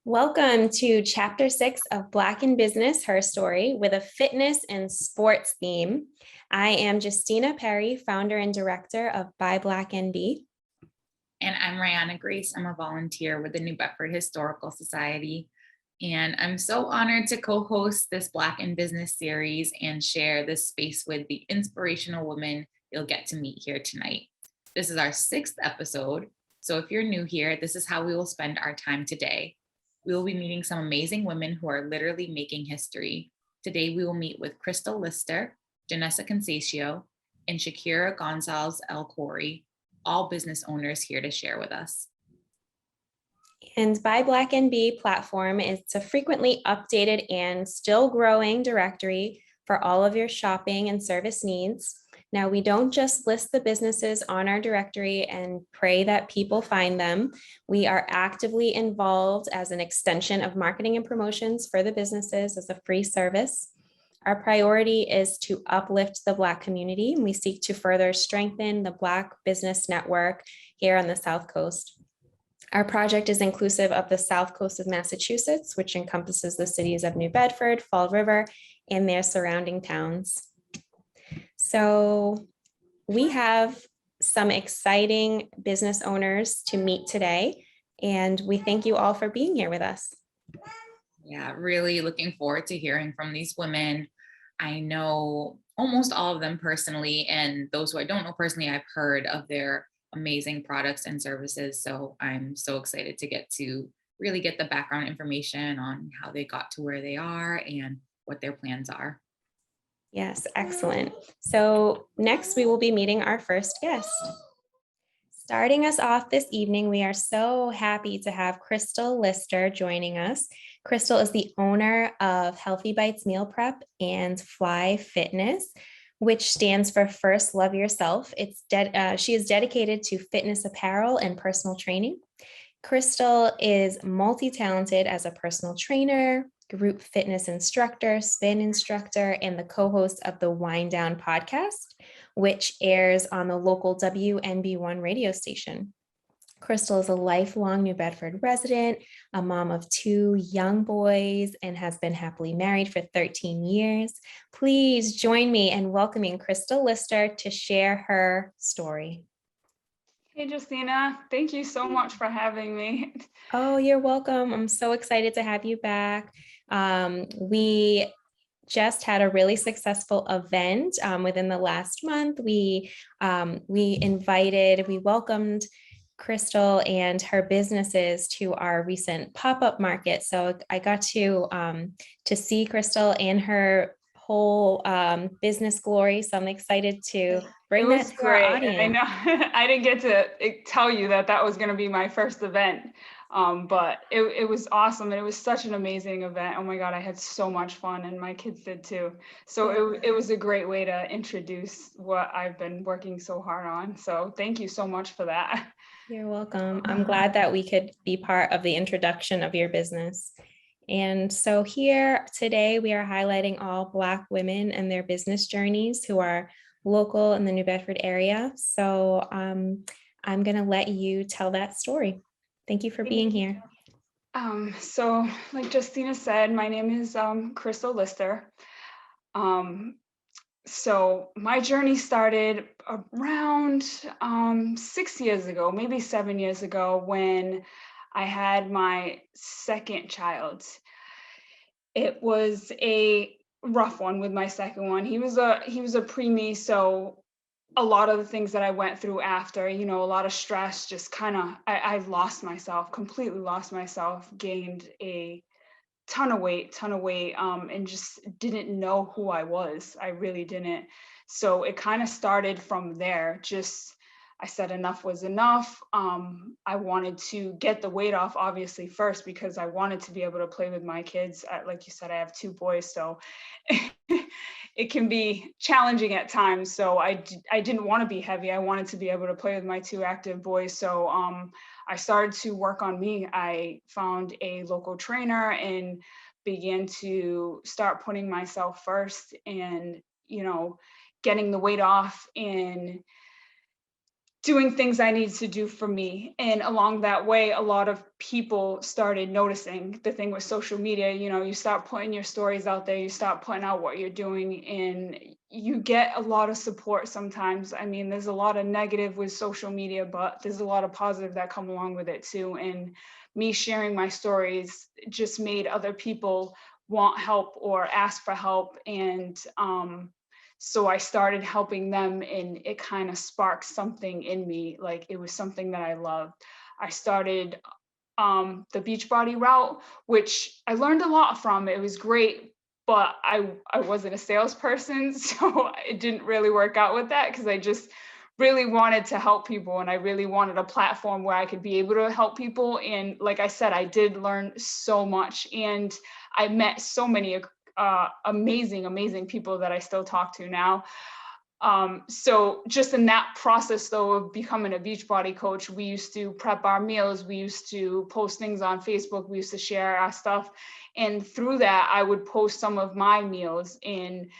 Welcome to Chapter 6 of Black in Business, HERStory, with a fitness and sports theme. I am Justina Perry, founder and director of BuyBlackNB. And I'm Rayana Grace. I'm a volunteer with the New Bedford Historical Society. And I'm so honored to co-host this Black in Business series and share this space with the inspirational women you'll get to meet here tonight. This is our 6th episode. So if you're new here, this is how we will spend our time today. We will be meeting some amazing women who are literally making history. Today, we will meet with Crystal Lister, Janessa Consatio, and Shakira Gonzales-El Khoury, all business owners here to share with us. And BuyBlackNB platform is a frequently updated and still growing directory for all of your shopping and service needs. Now, we don't just list the businesses on our directory and pray that people find them. We are actively involved as an extension of marketing and promotions for the businesses as a free service. Our priority is to uplift the Black community, and we seek to further strengthen the Black business network here on the Southcoast. Our project is inclusive of the South Coast of Massachusetts, which encompasses the cities of New Bedford, Fall River, and their surrounding towns. So we have some exciting business owners to meet today, and we thank you all for being here with us. Yeah, really looking forward to hearing from these women. I know almost all of them personally, and those who I don't know personally, I've heard of their amazing products and services. So I'm so excited to really get the background information on how they got to where they are and what their plans are. Yes, excellent. So next we will be meeting our first guest. Starting us off this evening, we are so happy to have Crystal Lister joining us. Crystal is the owner of Healthy Bites Meal Prep and Fly Fitness, which stands for First Love Yourself. She is dedicated to fitness apparel and personal training. Crystal is multi-talented as a personal trainer, group fitness instructor, spin instructor, and the co-host of the Wind Down podcast, which airs on the local WNB1 radio station. Crystal is a lifelong New Bedford resident, a mom of 2 young boys, and has been happily married for 13 years. Please join me in welcoming Crystal Lister to share her story. Hey, Justina, thank you so much for having me. Oh, you're welcome. I'm so excited to have you back. We just had a really successful event within the last month. We welcomed Crystal and her businesses to our recent pop-up market. So I got to see Crystal and her whole business glory. So I'm excited to bring that to our audience. I know I didn't get to tell you that was going to be my first event, but it was awesome. And it was such an amazing event. Oh my God, I had so much fun, and my kids did too. So it was a great way to introduce what I've been working so hard on. So thank you so much for that. You're welcome. I'm glad that we could be part of the introduction of your business. And so here today, we are highlighting all Black women and their business journeys who are local in the New Bedford area. So I'm going to let you tell that story. Thank you for being here. So like Justina said, my name is Crystal Lister. So my journey started around 6 years ago, maybe 7 years ago, when I had my second child. It was a rough one with my second one. He was a preemie, so a lot of the things that I went through after, a lot of stress, just kind of, I completely lost myself, gained a ton of weight, and just didn't know who I was. I really didn't. So it kind of started from there. I said enough was enough. I wanted to get the weight off, obviously, first, because I wanted to be able to play with my kids. Like you said, I have 2 boys, so it can be challenging at times. So I didn't want to be heavy. I wanted to be able to play with my 2 active boys. So I started to work on me. I found a local trainer and began to start putting myself first and, getting the weight off and doing things I needed to do for me. And along that way, a lot of people started noticing. The thing with social media, you know, you start putting your stories out there, you start putting out what you're doing, and you get a lot of support sometimes. I mean, there's a lot of negative with social media, but there's a lot of positive that come along with it too. And me sharing my stories just made other people want help or ask for help. And so I started helping them, and it kind of sparked something in me. Like, it was something that I loved. I started the Beachbody route, which I learned a lot from. It was great, but I wasn't a salesperson, so it didn't really work out with that, because I just really wanted to help people, and I really wanted a platform where I could be able to help people. And like I said, I did learn so much, and I met so many amazing people that I still talk to now. So just in that process, though, of becoming a Beachbody coach, we used to prep our meals, we used to post things on Facebook, we used to share our stuff. And through that, I would post some of my meals, and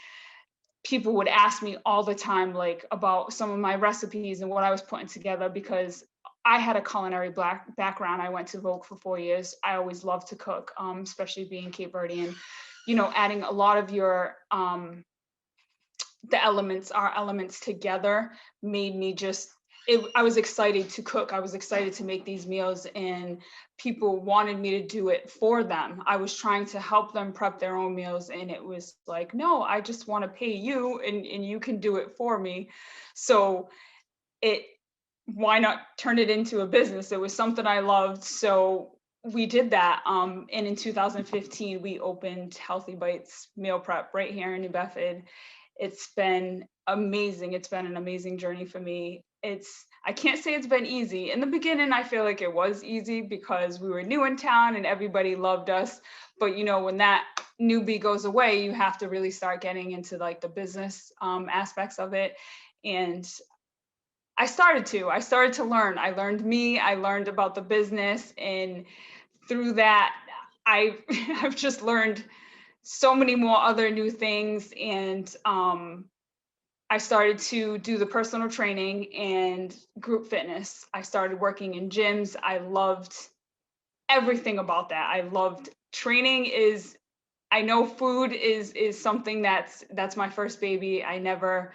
people would ask me all the time, like, about some of my recipes and what I was putting together, because I had a culinary background. I went to Vogue for 4 years. I always loved to cook, especially being Cape Verdean. You know, adding a lot of your our elements together made me just, I was excited to cook. I was excited to make these meals, and people wanted me to do it for them. I was trying to help them prep their own meals, and it was like, no, I just want to pay you, and you can do it for me. So why not turn it into a business? It was something I loved. So we did that. And in 2015, we opened Healthy Bites Meal Prep right here in New Bedford. It's been amazing. It's been an amazing journey for me. I can't say it's been easy. In the beginning, I feel like it was easy because we were new in town and everybody loved us. But you know, when that newbie goes away, you have to really start getting into like the business aspects of it. And I started to learn. I learned about the business, and through that, I've just learned so many more other new things. And I started to do the personal training and group fitness. I started working in gyms. I loved everything about that. I loved training. I know food is something that's my first baby. I never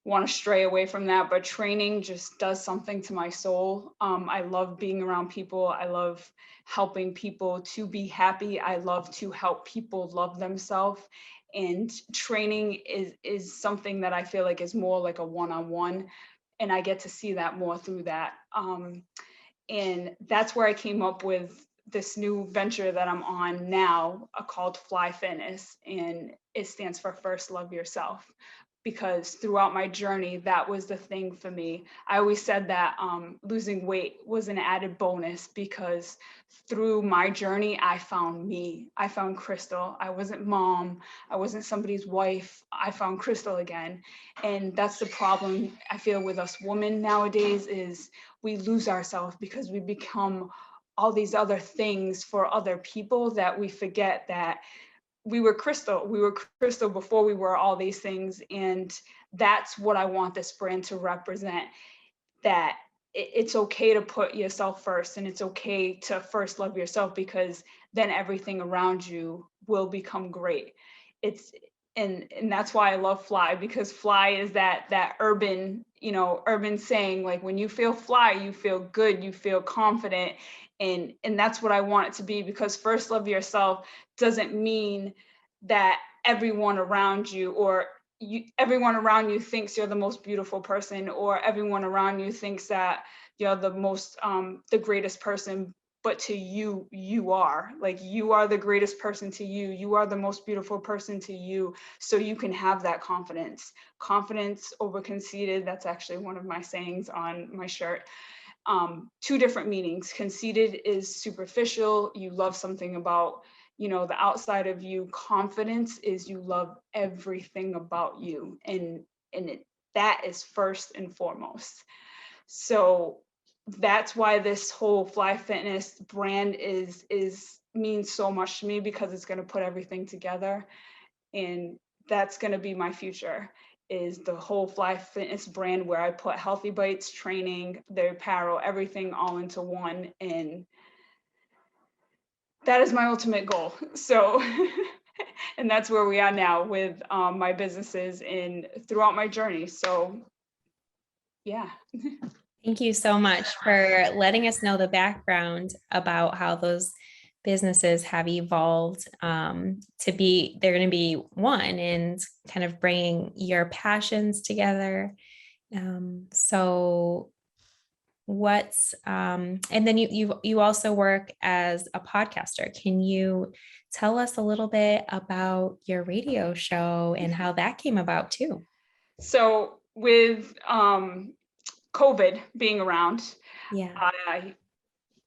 want to stray away from that, but training just does something to my soul. I love being around people. I love helping people to be happy. I love to help people love themselves. And training is something that I feel like is more like a one-on-one, and I get to see that more through that. And that's where I came up with this new venture that I'm on now, called Fly Fitness, and it stands for First Love Yourself. Because throughout my journey, that was the thing for me. I always said that losing weight was an added bonus, because through my journey, I found me. I found Crystal. I wasn't mom. I wasn't somebody's wife. I found Crystal again. And that's the problem I feel with us women nowadays, is we lose ourselves because we become all these other things for other people, that we forget that we were Crystal. We were Crystal before we were all these things. And that's what I want this brand to represent, that it's okay to put yourself first, and it's okay to first love yourself, because then everything around you will become great. And that's why I love Fly, because Fly is that urban saying, like, when you feel fly, you feel good, you feel confident. And that's what I want it to be, because first love yourself doesn't mean that everyone around you everyone around you thinks you're the most beautiful person, or everyone around you thinks that you're the greatest person. But to you, you are the greatest person to you. You are the most beautiful person to you. So you can have that confidence over conceited. That's actually one of my sayings on my shirt. Two different meanings. Conceited is superficial. You love something about, the outside of you. Confidence is you love everything about you. And that is first and foremost. So that's why this whole Fly Fitness brand means so much to me, because it's going to put everything together. And that's going to be my future, is the whole Fly Fitness brand, where I put Healthy Bites, training, the apparel, everything all into one. And that is my ultimate goal. So, and that's where we are now with my businesses and throughout my journey. So, yeah. Thank you so much for letting us know the background about how those businesses have evolved to be, they're going to be one and kind of bringing your passions together. So what's, and then you also work as a podcaster. Can you tell us a little bit about your radio show and how that came about too? So with COVID being around, Yeah.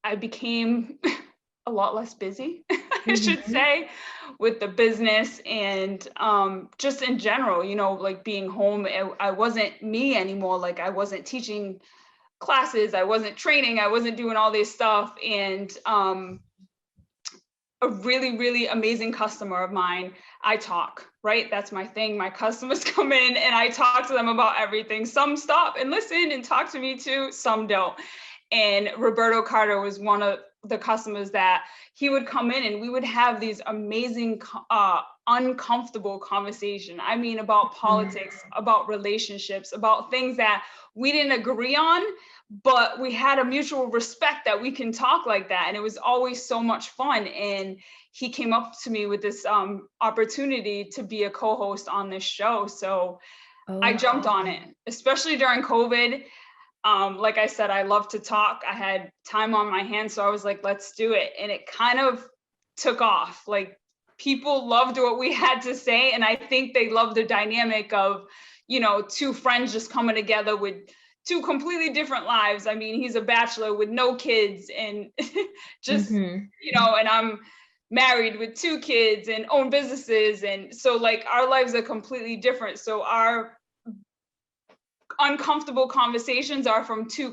I became a lot less busy, I should Mhm. say, with the business and just in general, you know, like being home, I wasn't me anymore. Like I wasn't teaching classes, I wasn't training, I wasn't doing all this stuff. And a really, really amazing customer of mine, I talk, right? That's my thing. My customers come in and I talk to them about everything. Some stop and listen and talk to me too, some don't. And Roberto Carter was one of the customers that he would come in and we would have these amazing, uncomfortable conversation. I mean, about politics, about relationships, about things that we didn't agree on, but we had a mutual respect that we can talk like that. And it was always so much fun. And he came up to me with this opportunity to be a co-host on this show. So I jumped on it, especially during COVID. Like I said, I love to talk. I had time on my hands, so I was like, let's do it. And it kind of took off. Like people loved what we had to say. And I think they loved the dynamic of, you know, two friends just coming together with two completely different lives. I mean, he's a bachelor with no kids and just, you know, and I'm married with two kids and own businesses. And so like our lives are completely different. So our uncomfortable conversations are from two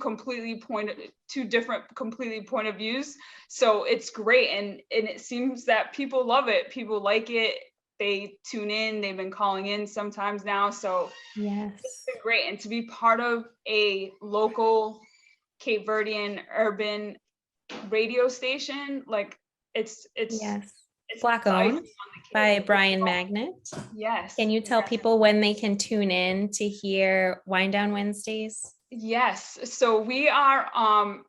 different completely point of views. So it's great. And it seems that people love it. People like it. They tune in. They've been calling in sometimes now. So Yes. it's been great. And to be part of a local Cape Verdean urban radio station, like it's Yes. it's Black the icing owned on the by cake. Brian Magnet. Yes. Can you tell yes. people when they can tune in to hear Wind Down Wednesdays? Yes. So we are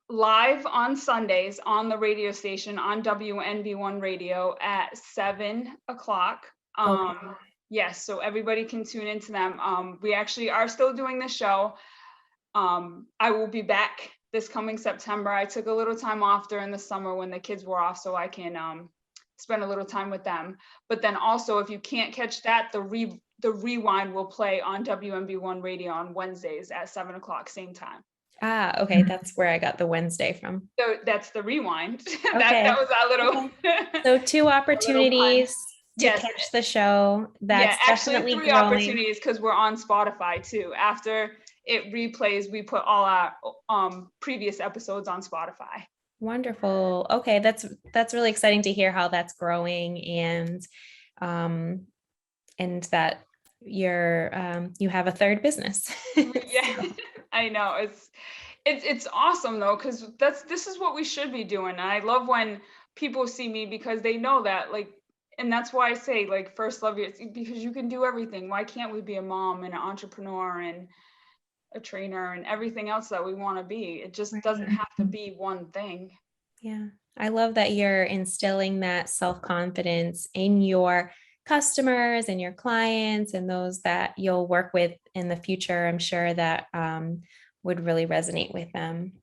live on Sundays on the radio station on WNB1 radio at 7:00. Okay. Yes. So everybody can tune into them. We actually are still doing the show. I will be back this coming September. I took a little time off during the summer when the kids were off so I can spend a little time with them. But then also, if you can't catch that, the rewind will play on WMB1 radio on Wednesdays at 7:00, same time. Okay. That's where I got the Wednesday from. So that's the rewind. Okay. that was our little. So 2 opportunities to Yes. catch the show. That's actually definitely 3 growing. opportunities because we're on Spotify too. After it replays, we put all our previous episodes on Spotify. Wonderful. Okay, that's really exciting to hear how that's growing and that you have a third business. Yeah, I know. It's awesome though, because this is what we should be doing. And I love when people see me because they know that, like, and that's why I say, like, first love you, because you can do everything. Why can't we be a mom and an entrepreneur and a trainer and everything else that we want to be? It just doesn't have to be one thing. Yeah. I love that you're instilling that self-confidence in your customers and your clients and those that you'll work with in the future. I'm sure that would really resonate with them.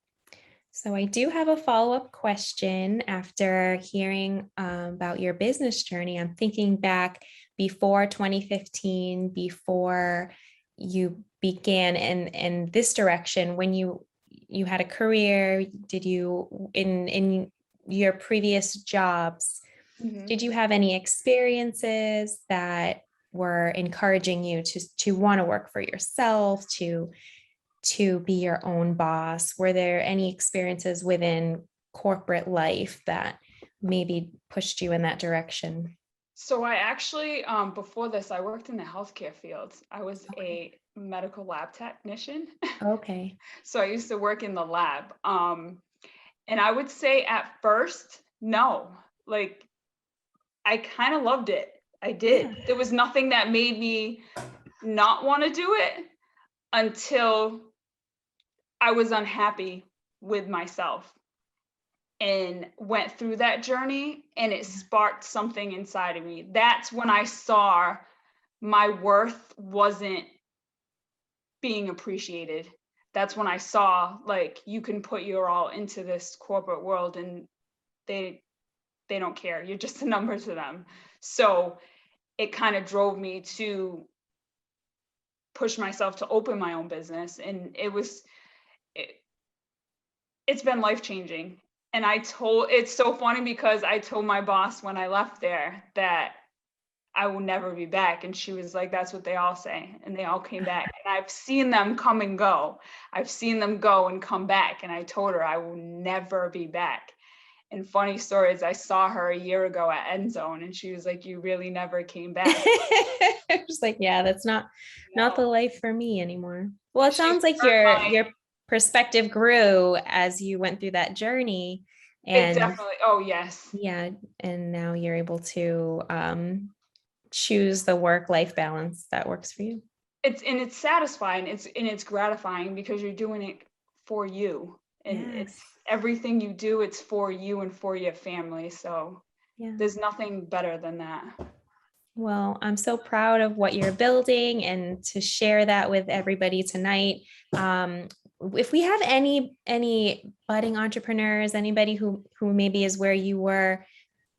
So I do have a follow-up question after hearing about your business journey. I'm thinking back before 2015, before you began in this direction, when you had a career, did you in your previous jobs, did you have any experiences that were encouraging you to want to work for yourself, to be your own boss? Were there any experiences within corporate life that maybe pushed you in that direction? So I actually, before this, I worked in the healthcare field. I was a medical lab technician. Okay. So I used to work in the lab. And I would say at first, no. like, I kind of loved it. I did. Yeah. There was nothing that made me not want to do it until I was unhappy with myself and went through that journey, and it sparked something inside of me. That's when I saw my worth wasn't being appreciated. That's when I saw, like, you can put your all into this corporate world and they don't care. You're just a number to them. So it kind of drove me to push myself to open my own business. And it's been life-changing. And it's so funny because I told my boss when I left there that I will never be back. And she was like, that's what they all say. And they all came back. And I've seen them come and go. I've seen them go and come back. And I told her I will never be back. And funny story is I saw her a year ago at End Zone, and she was like, you really never came back. I was like, yeah, that's not the life for me anymore. Well, it sounds like your perspective grew as you went through that journey. And it definitely, oh yes. Yeah. And now you're able to choose the work-life balance that works for you. It's satisfying. It's gratifying because you're doing it for you. And it's everything you do, it's for you and for your family. So there's nothing better than that. Well, I'm so proud of what you're building and to share that with everybody tonight. If we have any budding entrepreneurs, anybody who maybe is where you were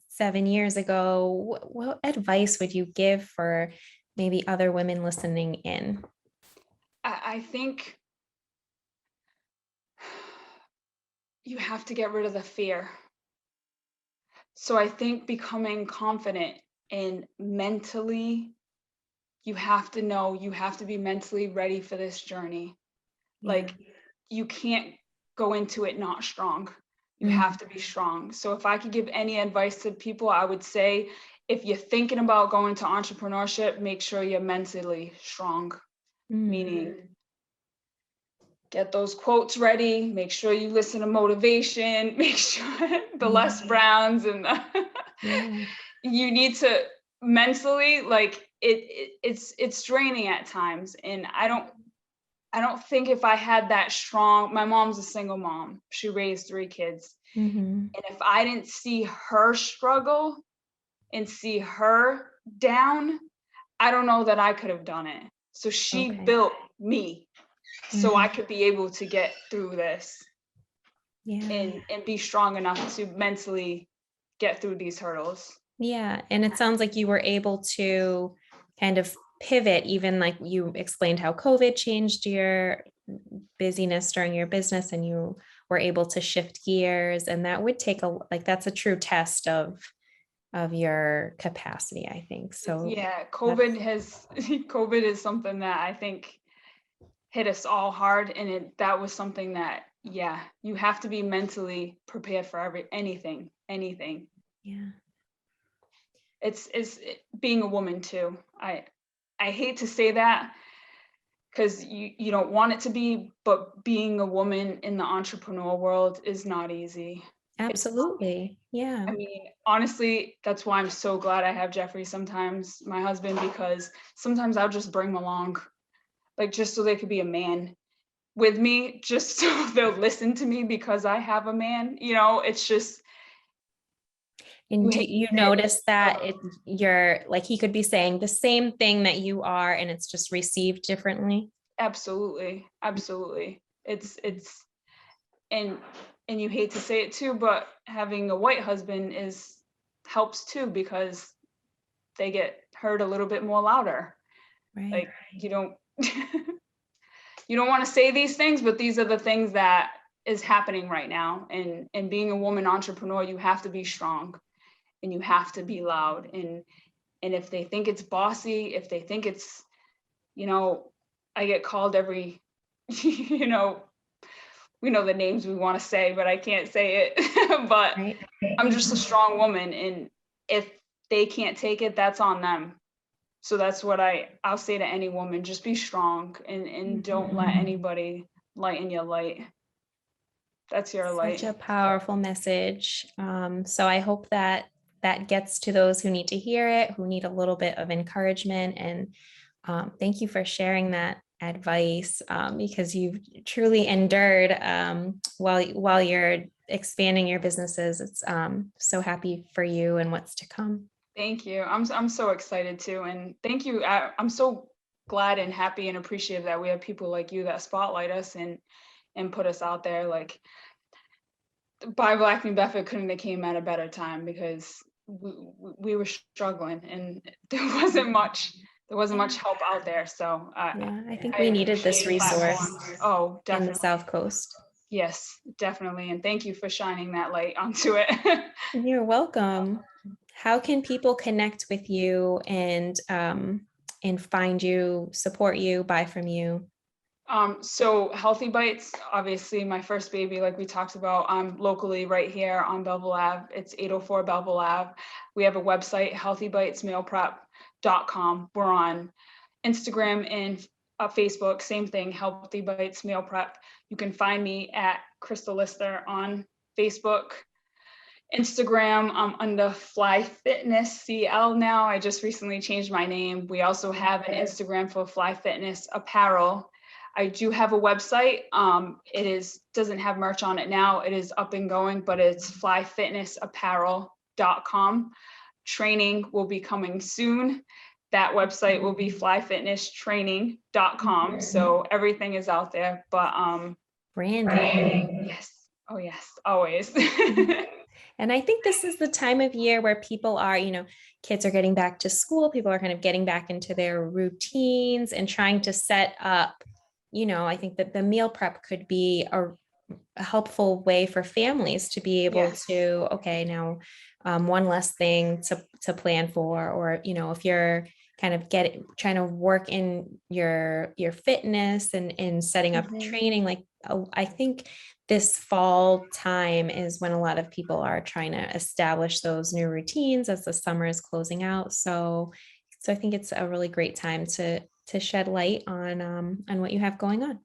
7 years ago, what advice would you give for maybe other women listening in? I think you have to get rid of the fear. So I think becoming confident and mentally, you have to be mentally ready for this journey. Like, you can't go into it not strong. You have to be strong. So if I could give any advice to people, I would say, if you're thinking about going to entrepreneurship, make sure you're mentally strong. Meaning, get those quotes ready, make sure you listen to motivation, make sure the Les Browns and you need to mentally, like, it's draining at times. And I don't think if I had that strong, my mom's a single mom. She raised 3 kids. And if I didn't see her struggle and see her down, I don't know that I could have done it. So she built me so I could be able to get through this and be strong enough to mentally get through these hurdles. Yeah. And it sounds like you were able to kind of pivot, even like you explained how COVID changed your busyness during your business, and you were able to shift gears. And that would take that's a true test of your capacity, I think. So yeah, COVID is something that I think hit us all hard. And that was something that, you have to be mentally prepared for anything. Yeah. It's being a woman too. I hate to say that because you don't want it to be, but being a woman in the entrepreneur world is not easy. Absolutely. Yeah. I mean, honestly, that's why I'm so glad I have Jeffrey sometimes, my husband, because sometimes I'll just bring him along, like, just so they could be a man with me, just so they'll listen to me because I have a man, it's just. And do you notice that you're like, he could be saying the same thing that you are, and it's just received differently? Absolutely. It's and you hate to say it too, but having a white husband helps too, because they get heard a little bit more louder. Right. Like, you don't you don't want to say these things, but these are the things that is happening right now. And being a woman entrepreneur, you have to be strong and you have to be loud. And if they think it's bossy, if they think it's, I get called every, we know the names we want to say, but I can't say it. But I'm just a strong woman. And if they can't take it, that's on them. So that's what I'll say to any woman: just be strong and don't let anybody lighten your light. That's your light. Such a powerful message. So I hope that that gets to those who need to hear it, who need a little bit of encouragement. And thank you for sharing that advice, because you've truly endured while you're expanding your businesses. It's so happy for you and what's to come. Thank you. I'm so excited too, and thank you. I'm so glad and happy and appreciative that we have people like you that spotlight us and put us out there. Like, BuyBlackNB Bedford couldn't have came at a better time, because we were struggling and there wasn't much help out there. So Yeah, I think we needed this resource Oh, in definitely. the South Coast. Yes, definitely. And thank you for shining that light onto it. You're welcome. How can people connect with you and find you, support you, buy from you? So Healthy Bites, obviously my first baby, like we talked about, locally right here on Belleville Ave. It's 804 Belleville Ave. We have a website, healthybitesmealprep.com. We're on Instagram and Facebook, same thing, Healthy Bites Meal Prep. You can find me at Crystal Lister on Facebook. Instagram, I'm under Fly Fitness CL now. I just recently changed my name. We also have an Instagram for Fly Fitness Apparel. I do have a website. Doesn't have merch on it now. It is up and going, but it's flyfitnessapparel.com. Training will be coming soon. That website will be flyfitnesstraining.com. So everything is out there, but Branding. yes. Oh yes, always. And I think this is the time of year where people are, kids are getting back to school, people are kind of getting back into their routines and trying to set up, I think that the meal prep could be a helpful way for families to be able Yes. to, okay, now one less thing to plan for, or, if you're kind of trying to work in your fitness and setting up training, like, I think this fall time is when a lot of people are trying to establish those new routines as the summer is closing out. So I think it's a really great time to shed light on what you have going on.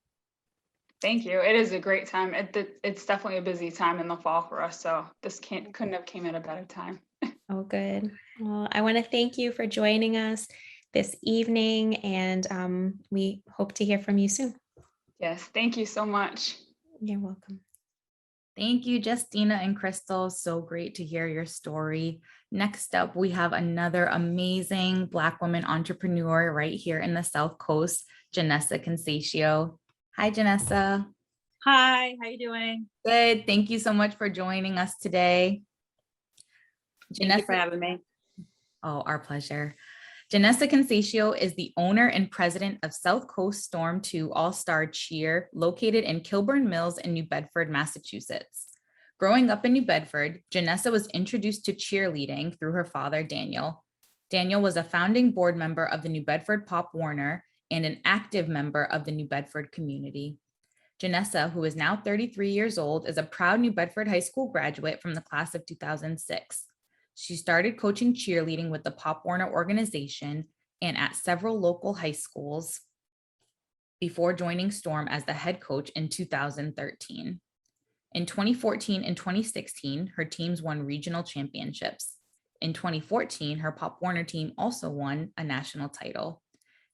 Thank you. It is a great time. It's definitely a busy time in the fall for us. So this couldn't have came at a better time. Oh, good. Well, I want to thank you for joining us this evening, and we hope to hear from you soon. Yes, thank you so much. You're welcome. Thank you, Justina and Crystal. So great to hear your story. Next up, we have another amazing Black woman entrepreneur right here in the South Coast, Janessa Consatio. Hi, Janessa. Hi, how you doing? Good. Thank you so much for joining us today. Thank you for having me. Oh, our pleasure. Janessa Consatio is the owner and president of Southcoast Storm 2 All-Star Cheer, located in Kilburn Mills in New Bedford, Massachusetts. Growing up in New Bedford, Janessa was introduced to cheerleading through her father, Daniel. Daniel was a founding board member of the New Bedford Pop Warner and an active member of the New Bedford community. Janessa, who is now 33 years old, is a proud New Bedford High School graduate from the class of 2006. She started coaching cheerleading with the Pop Warner organization and at several local high schools before joining Storm as the head coach in 2013. In 2014 and 2016, her teams won regional championships. In 2014, her Pop Warner team also won a national title.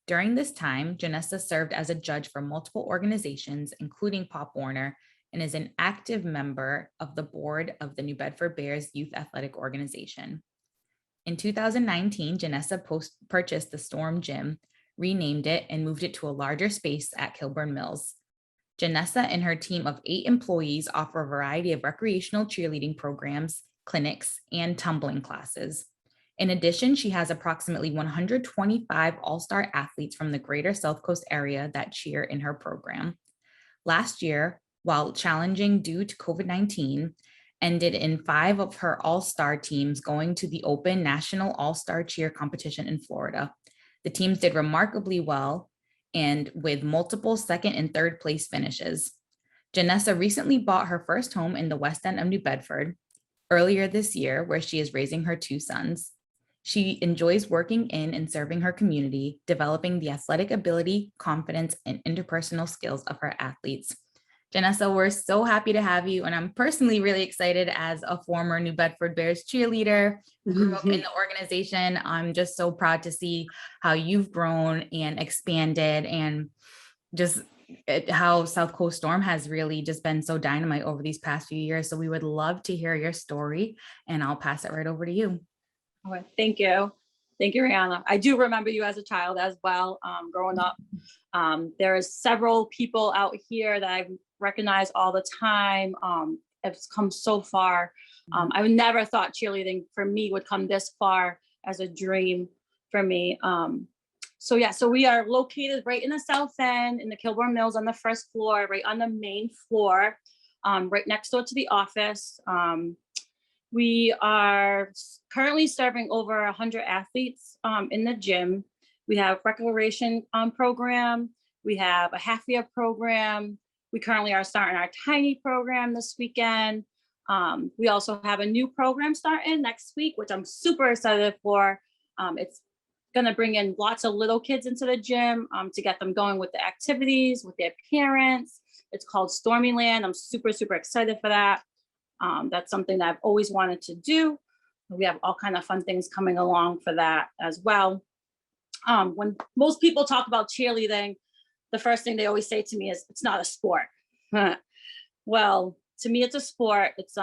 During this time, Janessa served as a judge for multiple organizations, including Pop Warner, and is an active member of the board of the New Bedford Bears Youth Athletic Organization. In 2019, Janessa purchased the Storm Gym, renamed it, and moved it to a larger space at Kilburn Mills. Janessa and her team of 8 employees offer a variety of recreational cheerleading programs, clinics, and tumbling classes. In addition, she has approximately 125 all-star athletes from the greater South Coast area that cheer in her program. Last year, while challenging due to COVID-19, ended in 5 of her all-star teams going to the Open National All-Star Cheer Competition in Florida. The teams did remarkably well and with multiple second and third place finishes. Janessa recently bought her first home in the West End of New Bedford earlier this year, where she is raising her 2 sons. She enjoys working in and serving her community, developing the athletic ability, confidence, and interpersonal skills of her athletes. Janessa, we're so happy to have you. And I'm personally really excited as a former New Bedford Bears cheerleader who grew up in the organization. I'm just so proud to see how you've grown and expanded, and just how Southcoast Storm has really just been so dynamite over these past few years. So we would love to hear your story, and I'll pass it right over to you. All right, thank you. Thank you, Rayana. I do remember you as a child as well, growing up. There is several people out here that I recognize all the time. It's come so far. I would never thought cheerleading for me would come this far as a dream for me. So we are located right in the South End, in the Kilburn Mills, on the first floor, right on the main floor, right next door to the office. We are currently serving over 100 athletes in the gym. We have recreation program. We have a half year program. We currently are starting our tiny program this weekend. We also have a new program starting next week, which I'm super excited for. It's going to bring in lots of little kids into the gym to get them going with the activities, with their parents. It's called Stormyland. I'm super, super excited for that. That's something that I've always wanted to do. We have all kind of fun things coming along for that as well. When most people talk about cheerleading, the first thing they always say to me is, it's not a sport. Well, to me, it's a sport. It's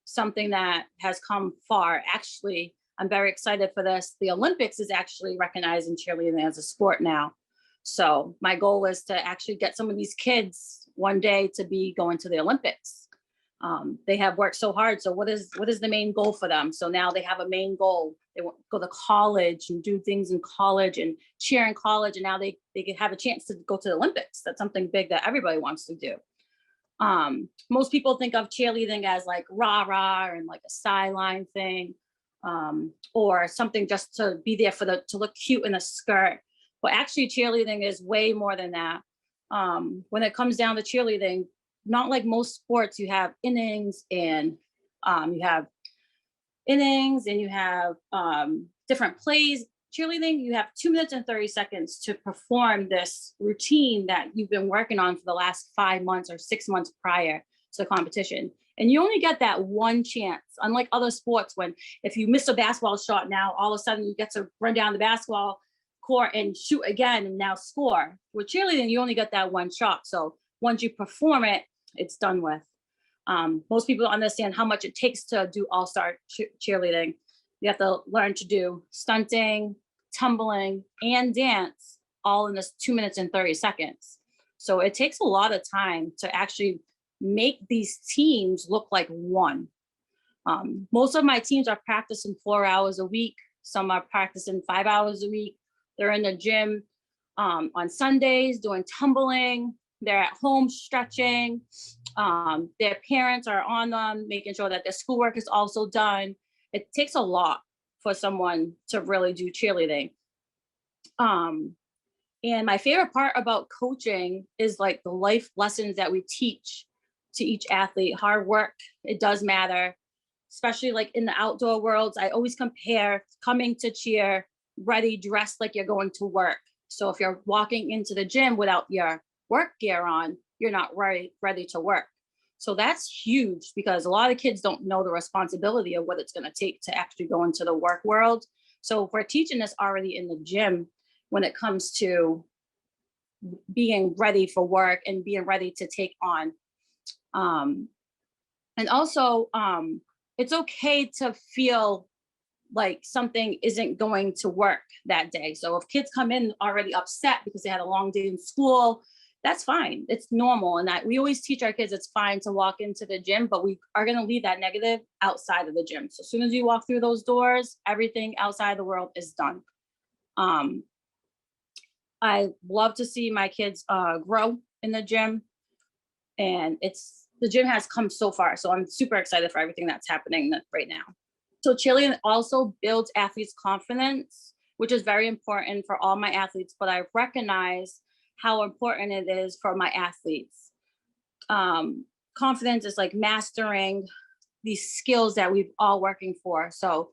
something that has come far. Actually, I'm very excited for this. The Olympics is actually recognizing cheerleading as a sport now. So my goal is to actually get some of these kids one day to be going to the Olympics. They have worked so hard. So what is the main goal for them? So now they have a main goal. They want to go to college and do things in college and cheer in college. And now they can have a chance to go to the Olympics. That's something big that everybody wants to do. Most people think of cheerleading as like rah-rah and like a sideline thing, or something just to be there to look cute in a skirt. But actually cheerleading is way more than that. When it comes down to cheerleading, not like most sports, you have innings and you have different plays. Cheerleading, you have 2 minutes and 30 seconds to perform this routine that you've been working on for the last 5 months or 6 months prior to the competition. And you only get that one chance, unlike other sports, when if you miss a basketball shot, now all of a sudden you get to run down the basketball court and shoot again and now score. With cheerleading, you only get that one shot. So once you perform it, it's done with. Most people don't understand how much it takes to do all-star cheerleading. You have to learn to do stunting, tumbling, and dance all in this 2 minutes and 30 seconds. So it takes a lot of time to actually make these teams look like one. Most of my teams are practicing 4 hours a week. Some are practicing 5 hours a week. They're in the gym on Sundays doing tumbling. They're at home stretching. Their parents are on them, making sure that their schoolwork is also done. It takes a lot for someone to really do cheerleading. And my favorite part about coaching is like the life lessons that we teach to each athlete. Hard work, it does matter, especially like in the outdoor worlds. I always compare coming to cheer, ready, dressed like you're going to work. So if you're walking into the gym without your work gear on, you're not ready to work. So that's huge, because a lot of kids don't know the responsibility of what it's going to take to actually go into the work world. So if we're teaching this already in the gym, when it comes to being ready for work and being ready to take on. And also, it's okay to feel like something isn't going to work that day. So if kids come in already upset because they had a long day in school, that's fine. It's normal. And that we always teach our kids it's fine to walk into the gym, but we are going to leave that negative outside of the gym. So as soon as you walk through those doors, everything outside the world is done. I love to see my kids grow in the gym, and the gym has come so far. So I'm super excited for everything that's happening right now. So cheerleading also builds athletes' confidence, which is very important for all my athletes, but I recognize how important it is for my athletes. Confidence is like mastering these skills that we've all working for. So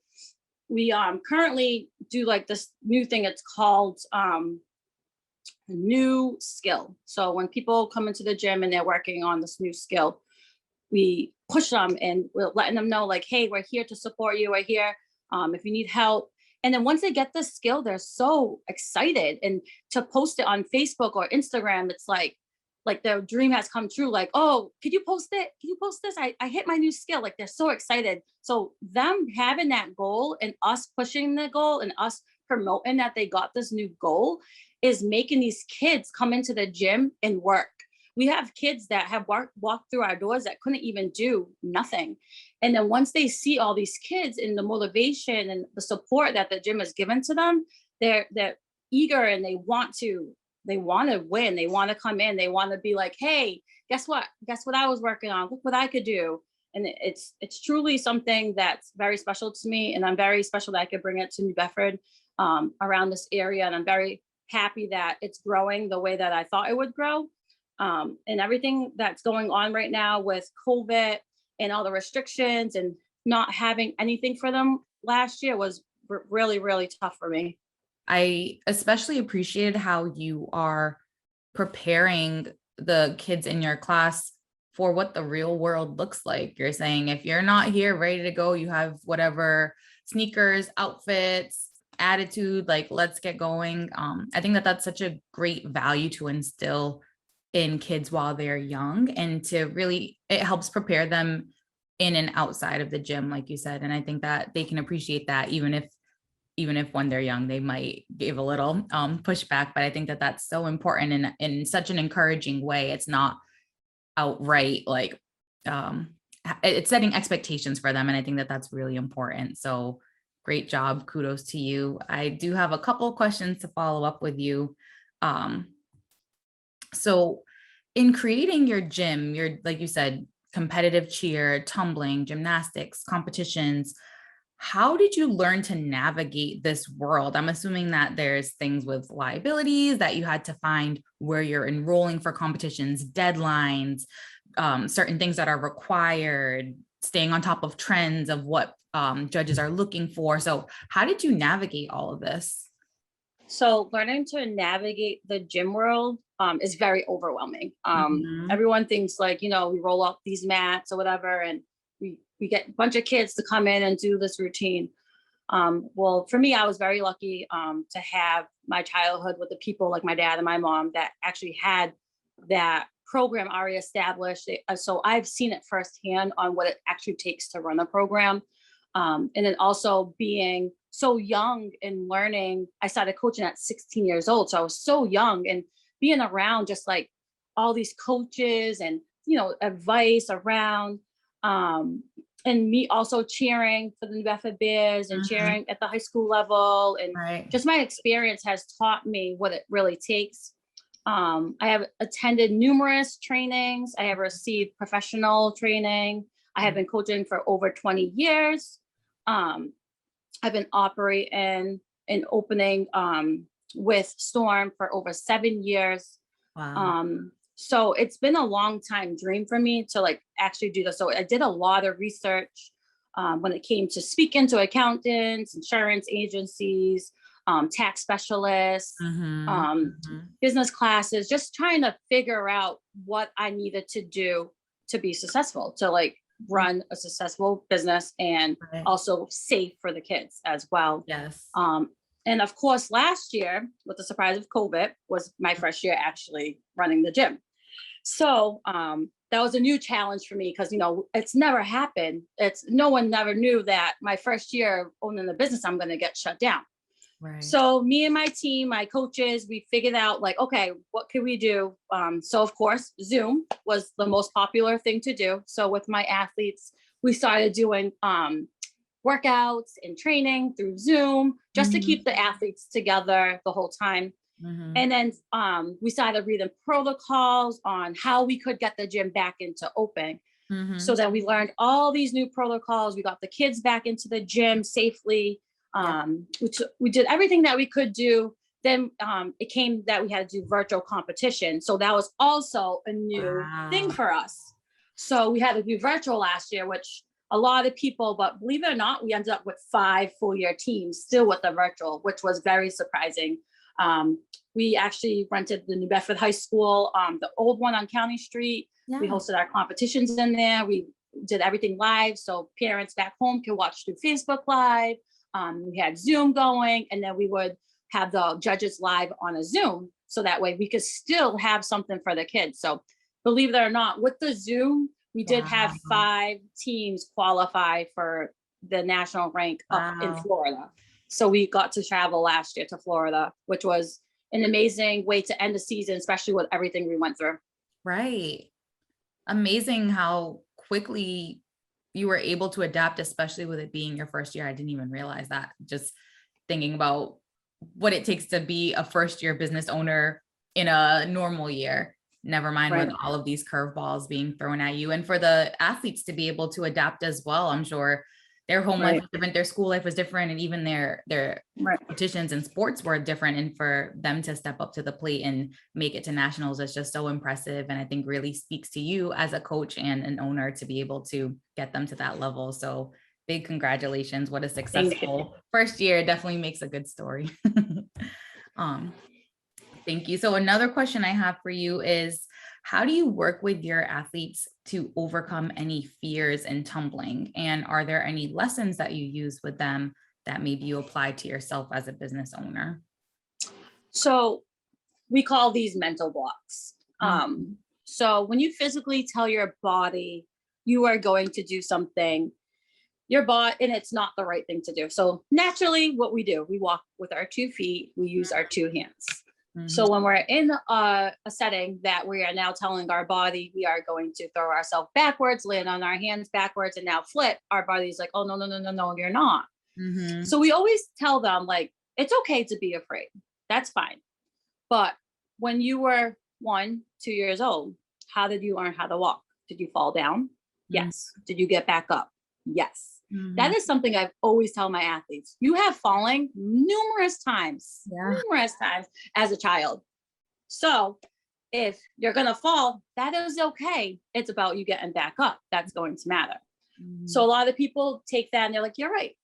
we currently do like this new thing. It's called new skill. So when people come into the gym and they're working on this new skill, we push them and we're letting them know like, hey, we're here to support you. We're here if you need help. And then once they get the skill, they're so excited. And to post it on Facebook or Instagram, it's like their dream has come true. Like, oh, could you post it? Can you post this? I hit my new skill. Like, they're so excited. So them having that goal and us pushing the goal and us promoting that they got this new goal is making these kids come into the gym and work. We have kids that have walked through our doors that couldn't even do nothing. And then once they see all these kids and the motivation and the support that the gym has given to them, they're eager and they want to win. They want to come in. They want to be like, hey, guess what I was working on? Look what I could do. And it's truly something that's very special to me. And I'm very special that I could bring it to New Bedford around this area. And I'm very happy that it's growing the way that I thought it would grow. And everything that's going on right now with COVID and all the restrictions and not having anything for them last year was really, really tough for me. I especially appreciated how you are preparing the kids in your class for what the real world looks like. You're saying if you're not here ready to go, you have whatever sneakers, outfits, attitude, like let's get going. I think that that's such a great value to instill in kids while they're young, and to really, it helps prepare them in and outside of the gym, like you said. And I think that they can appreciate that, even if when they're young, they might give a little pushback, but I think that that's so important in such an encouraging way. It's not outright like, it's setting expectations for them. And I think that that's really important. So great job. Kudos to you. I do have a couple of questions to follow up with you. So in creating your gym, like you said, competitive cheer, tumbling, gymnastics, competitions, how did you learn to navigate this world? I'm assuming that there's things with liabilities that you had to find where you're enrolling for competitions, deadlines, certain things that are required, staying on top of trends of what judges are looking for. So how did you navigate all of this? So learning to navigate the gym world is very overwhelming. Everyone thinks like, we roll up these mats or whatever, and we get a bunch of kids to come in and do this routine. Well, for me, I was very lucky to have my childhood with the people like my dad and my mom that actually had that program already established. So I've seen it firsthand on what it actually takes to run a program. And then also being so young and learning, I started coaching at 16 years old. So I was so young, and being around just like all these coaches and, advice around, and me also cheering for the New Bedford Bears and cheering at the high school level. And just my experience has taught me what it really takes. I have attended numerous trainings. I have received professional training. I have been coaching for over 20 years. I've been operating and opening with Storm for over 7 years. Wow. So it's been a long time dream for me to like actually do this. So I did a lot of research when it came to speaking to accountants, insurance agencies, tax specialists, business classes, just trying to figure out what I needed to do to be successful, to like run a successful business and also safe for the kids as well. Yes. And of course, last year, with the surprise of COVID, was my first year actually running the gym. So that was a new challenge for me because, it's never happened. No one never knew that my first year owning the business, I'm going to get shut down. Right. So me and my team, my coaches, we figured out like, okay, what can we do? So of course, Zoom was the most popular thing to do. So with my athletes, we started doing workouts and training through Zoom just to keep the athletes together the whole time. And then we started reading protocols on how we could get the gym back into open. So then we learned all these new protocols. We got the kids back into the gym safely. Which we did everything that we could do. Then it came that we had to do virtual competition. So that was also a new thing for us. So we had to do virtual last year, which a lot of people, but believe it or not, we ended up with 5 full year teams still with the virtual, which was very surprising. We actually rented the New Bedford High School, the old one on County Street. Yeah. We hosted our competitions in there. We did everything live, so parents back home could watch through Facebook Live. We had Zoom going, and then we would have the judges live on a Zoom, so that way we could still have something for the kids. So believe it or not, with the Zoom, we did have 5 teams qualify for the national rank up in Florida. So we got to travel last year to Florida, which was an amazing way to end the season, especially with everything we went through. Right. Amazing how quickly you were able to adapt, especially with it being your first year. I didn't even realize that. Just thinking about what it takes to be a first year business owner in a normal year, never mind with all of these curveballs being thrown at you. And for the athletes to be able to adapt as well, I'm sure their home life was different, their school life was different, and even their competitions and sports were different. And for them to step up to the plate and make it to nationals is just so impressive. And I think really speaks to you as a coach and an owner to be able to get them to that level. So big congratulations. What a successful first year. Definitely makes a good story. Thank you. So another question I have for you is, how do you work with your athletes to overcome any fears in tumbling? And are there any lessons that you use with them that maybe you apply to yourself as a business owner? So we call these mental blocks. So when you physically tell your body you are going to do something, your body, and it's not the right thing to do. So naturally what we do, we walk with our 2 feet, we use our 2 hands. So when we're in a setting that we are now telling our body we are going to throw ourselves backwards, land on our hands backwards, and now flip, our body's like, oh, no, you're not. So we always tell them, like, it's okay to be afraid. That's fine. But when you were 1, 2 years old, how did you learn how to walk? Did you fall down? Yes. Did you get back up? Yes. That is something I've always tell my athletes. You have fallen numerous times as a child. So if you're going to fall, that is okay. It's about you getting back up. That's going to matter. So a lot of people take that and they're like, you're right.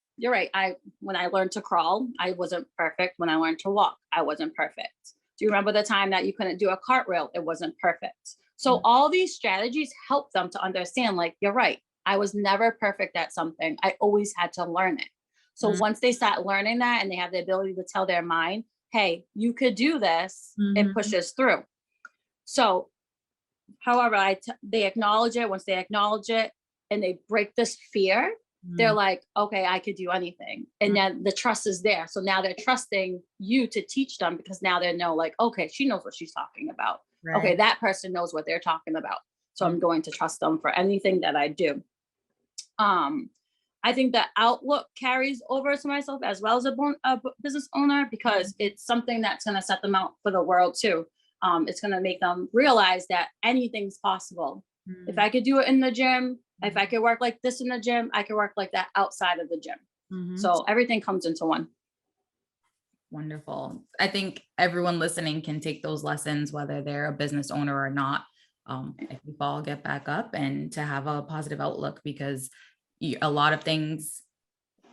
When I learned to crawl, I wasn't perfect. When I learned to walk, I wasn't perfect. Do you remember the time that you couldn't do a cartwheel? It wasn't perfect. So all these strategies help them to understand, like, you're right. I was never perfect at something. I always had to learn it. So once they start learning that and they have the ability to tell their mind, hey, you could do this, it pushes through. So however, they acknowledge it. Once they acknowledge it and they break this fear, they're like, okay, I could do anything. And then the trust is there. So now they're trusting you to teach them, because now they know, like, okay, she knows what she's talking about. Okay, that person knows what they're talking about. So I'm going to trust them for anything that I do. I think that outlook carries over to myself as well as a business owner, because it's something that's going to set them out for the world too. It's going to make them realize that anything's possible. If I could do it in the gym, if I could work like this in the gym, I could work like that outside of the gym. So everything comes into one. Wonderful. I think everyone listening can take those lessons, whether they're a business owner or not. If we fall, get back up, and to have a positive outlook, because a lot of things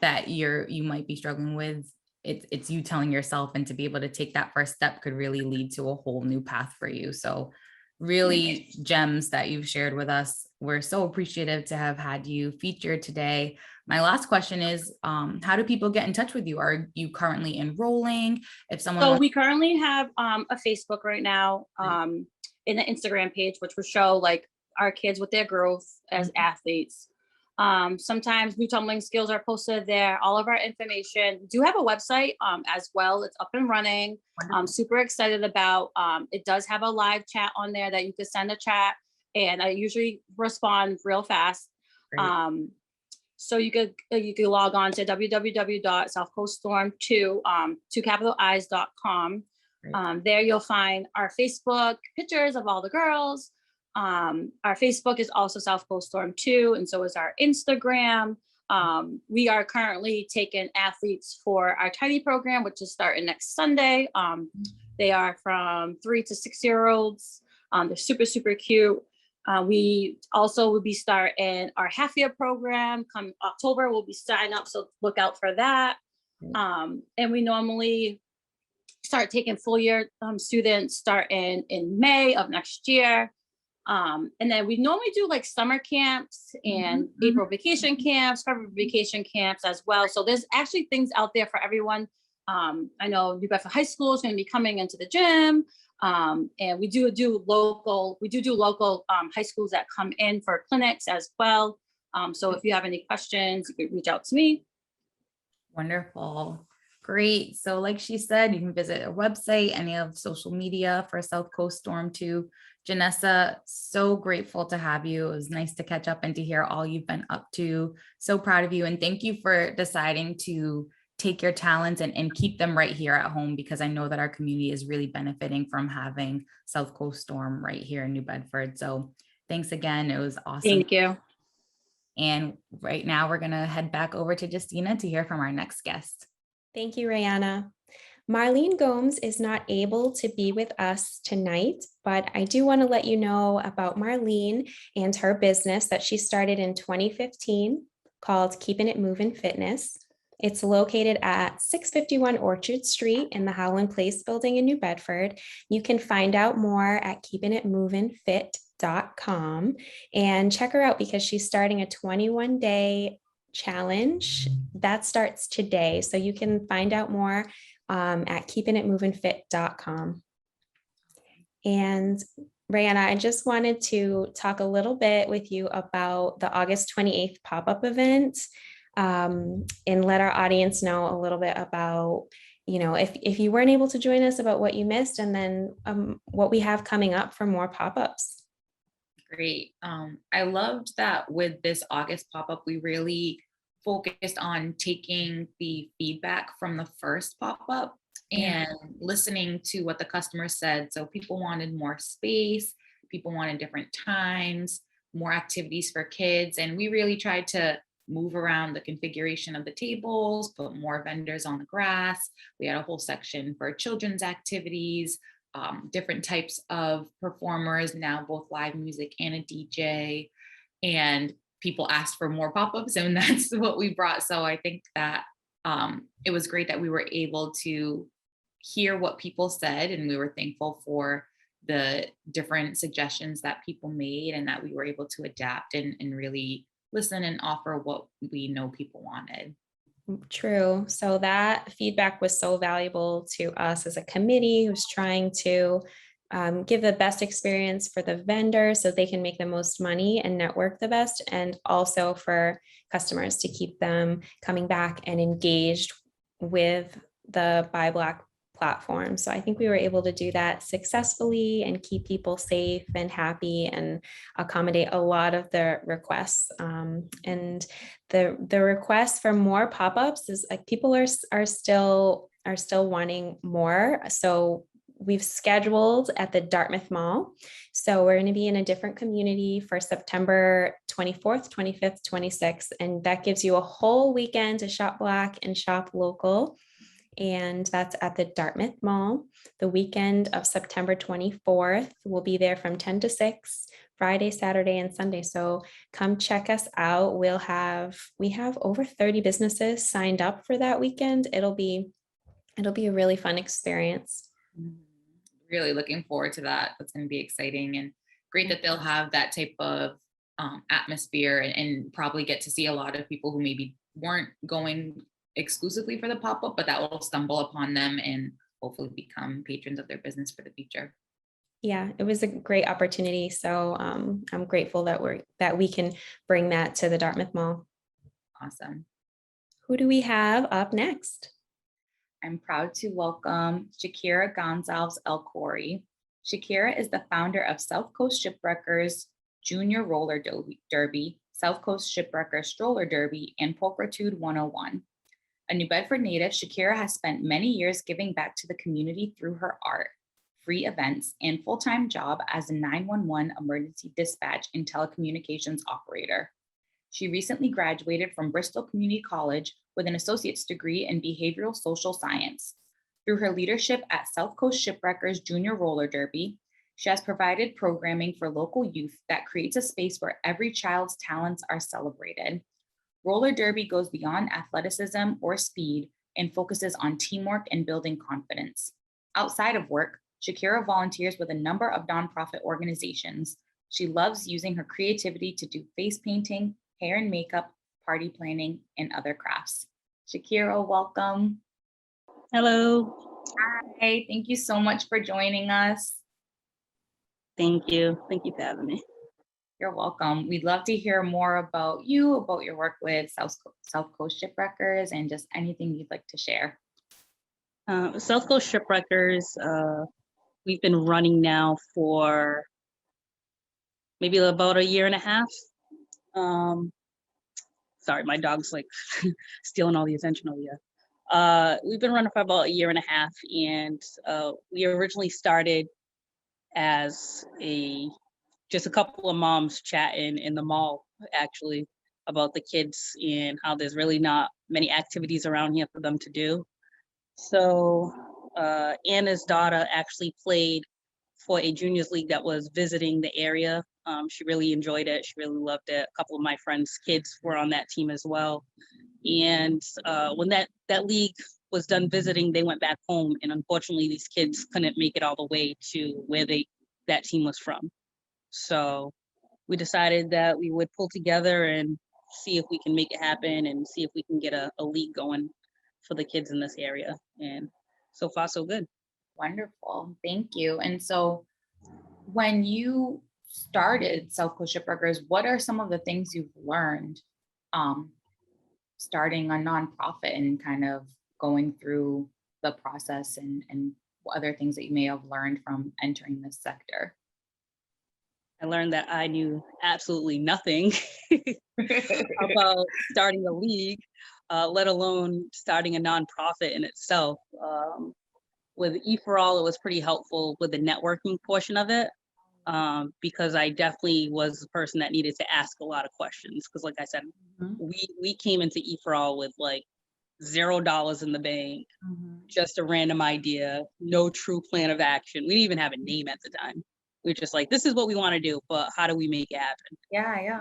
that you might be struggling with, it's you telling yourself, and to be able to take that first step could really lead to a whole new path for you. So really gems that you've shared with us. We're so appreciative to have had you featured today. My last question is, how do people get in touch with you? Are you currently enrolling? If someone So we currently have a Facebook right now, in the Instagram page, which will show like our kids with their growth as athletes. Sometimes new tumbling skills are posted there. All of our information. We do have a website as well. It's up and running. I'm super excited about. It does have a live chat on there that you could send a chat, and I usually respond real fast. So you could log on to www.southcoaststorm2 2capitali's.com. There you'll find our Facebook pictures of all the girls. Our Facebook is also South Coast Storm 2, and so is our Instagram. We are currently taking athletes for our Tiny program, which is starting next Sunday. They are from 3 to 6 year olds. They're super, super cute. We also will be starting our half year program come October. We'll be starting up, so look out for that. And we normally start taking full year students starting in May of next year. And then we normally do like summer camps and April vacation camps, February vacation camps as well. So there's actually things out there for everyone. I know New Bedford High School is going to be coming into the gym. And we do local high schools that come in for clinics as well. So if you have any questions, you can reach out to me. Wonderful. Great. So like she said, you can visit our website, any of social media for South Coast Storm 2. Janessa, so grateful to have you. It was nice to catch up and to hear all you've been up to. So proud of you. And thank you for deciding to take your talents and keep them right here at home, because I know that our community is really benefiting from having South Coast Storm right here in New Bedford. So thanks again. It was awesome. Thank you. And right now we're going to head back over to Justina to hear from our next guest. Thank you, Rayana. Marlene Gomes is not able to be with us tonight, but I do want to let you know about Marlene and her business that she started in 2015 called Keeping It Moving Fitness. It's located at 651 Orchard Street in the Howland Place building in New Bedford. You can find out more at keepingitmovingfit.com and check her out because she's starting a 21-day challenge that starts today. So you can find out more at keepingitmovingfit.com. And Rayana, I just wanted to talk a little bit with you about the August 28th pop-up event and let our audience know a little bit about, if you weren't able to join us, about what you missed, and then what we have coming up for more pop-ups. Great. I loved that with this August pop-up, we really focused on taking the feedback from the first pop-up and listening to what the customers said. So people wanted more space, people wanted different times, more activities for kids. And we really tried to move around the configuration of the tables, put more vendors on the grass. We had a whole section for children's activities, different types of performers, now both live music and a DJ. And people asked for more pop-ups, and that's what we brought. So I think that it was great that we were able to hear what people said, and we were thankful for the different suggestions that people made, and that we were able to adapt and really listen and offer what we know people wanted. True. So that feedback was so valuable to us as a committee who's trying to give the best experience for the vendors so they can make the most money and network the best, and also for customers to keep them coming back and engaged with the BuyBlack platform. So I think we were able to do that successfully and keep people safe and happy and accommodate a lot of the requests. And the requests for more pop-ups is like people are still wanting more. So we've scheduled at the Dartmouth Mall. So we're going to be in a different community for September 24th, 25th, 26th. And that gives you a whole weekend to shop Black and shop local. And that's at the Dartmouth Mall. The weekend of September 24th, we'll be there from 10 to 6, Friday, Saturday, and Sunday. So come check us out. We have over 30 businesses signed up for that weekend. It'll be a really fun experience. Really looking forward to that. That's going to be exciting, and great that they'll have that type of atmosphere and probably get to see a lot of people who maybe weren't going exclusively for the pop-up, but that will stumble upon them and hopefully become patrons of their business for the future. Yeah, it was a great opportunity. So I'm grateful that we can bring that to the Dartmouth Mall. Awesome. Who do we have up next? I'm proud to welcome Shakira Gonzales-El Khoury. Shakira is the founder of Southcoast Shipwreckers Junior Roller Derby, Southcoast Shipwreckers Stroller Derby, and Pulchritude 101. A New Bedford native, Shakira has spent many years giving back to the community through her art, free events, and full-time job as a 911 emergency dispatch and telecommunications operator. She recently graduated from Bristol Community College with an associate's degree in behavioral social science. Through her leadership at Southcoast Shipwreckers Junior Roller Derby, she has provided programming for local youth that creates a space where every child's talents are celebrated. Roller derby goes beyond athleticism or speed and focuses on teamwork and building confidence. Outside of work, Shakira volunteers with a number of nonprofit organizations. She loves using her creativity to do face painting, hair and makeup, party planning, and other crafts. Shakira, welcome. Hello. Hi, thank you so much for joining us. Thank you. Thank you for having me. You're welcome. We'd love to hear more about you, about your work with Southcoast Shipwreckers, and just anything you'd like to share. Southcoast Shipwreckers, we've been running now for maybe about a year and a half. Sorry, my dog's like stealing all the attention over here. We've been running for about a year and a half, and we originally started as just a couple of moms chatting in the mall, actually, about the kids and how there's really not many activities around here for them to do. So Anna's daughter actually played for a juniors league that was visiting the area. She really enjoyed it. She really loved it. A couple of my friends' kids were on that team as well. And when that league was done visiting, they went back home. And unfortunately, these kids couldn't make it all the way to where that team was from. So we decided that we would pull together and see if we can make it happen and see if we can get a league going for the kids in this area. And so far, so good. Wonderful. Thank you. And so when you started Southcoast Shipwreckers, what are some of the things you've learned starting a nonprofit and kind of going through the process and other things that you may have learned from entering this sector? I learned that I knew absolutely nothing about starting a league, let alone starting a nonprofit in itself. With E4All, it was pretty helpful with the networking portion of it, because I definitely was the person that needed to ask a lot of questions. Because like I said, we came into E4All with like $0 in the bank, just a random idea, no true plan of action. We didn't even have a name at the time. We were just like, this is what we want to do, but how do we make it happen? Yeah.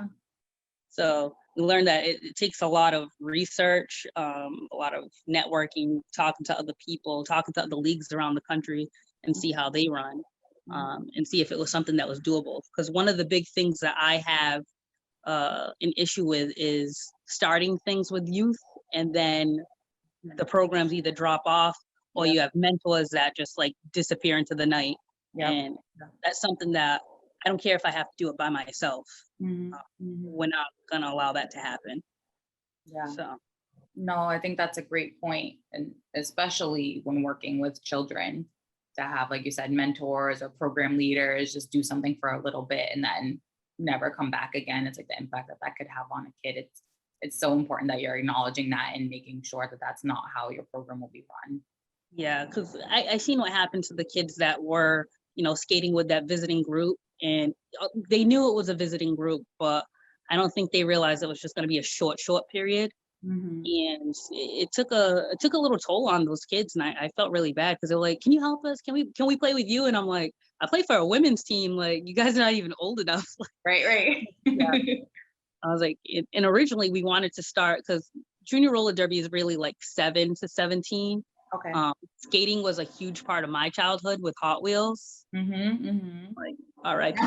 So we learned that it takes a lot of research, a lot of networking, talking to other people, talking to other leagues around the country and see how they run, and see if it was something that was doable. Because one of the big things that I have an issue with is starting things with youth and then the programs either drop off or you have mentors that just like disappear into the night. And that's something that I don't care if I have to do it by myself. We're not gonna allow that to happen. So no, I think that's a great point, and especially when working with children, to have, like you said, mentors or program leaders just do something for a little bit and then never come back again. It's like the impact that could have on a kid. It's so important that you're acknowledging that and making sure that that's not how your program will be run. Yeah, because I seen what happened to the kids that were, skating with that visiting group, and they knew it was a visiting group, but I don't think they realized it was just going to be a short period. And it took a little toll on those kids, and I felt really bad because they're like, "Can you help us? Can we play with you?" And I'm like, "I play for a women's team. Like, you guys are not even old enough." Right. Yeah. I was like, and originally we wanted to start because junior roller derby is really like 7 to 17. Okay. Skating was a huge part of my childhood with Hot Wheels. Like R.I.P.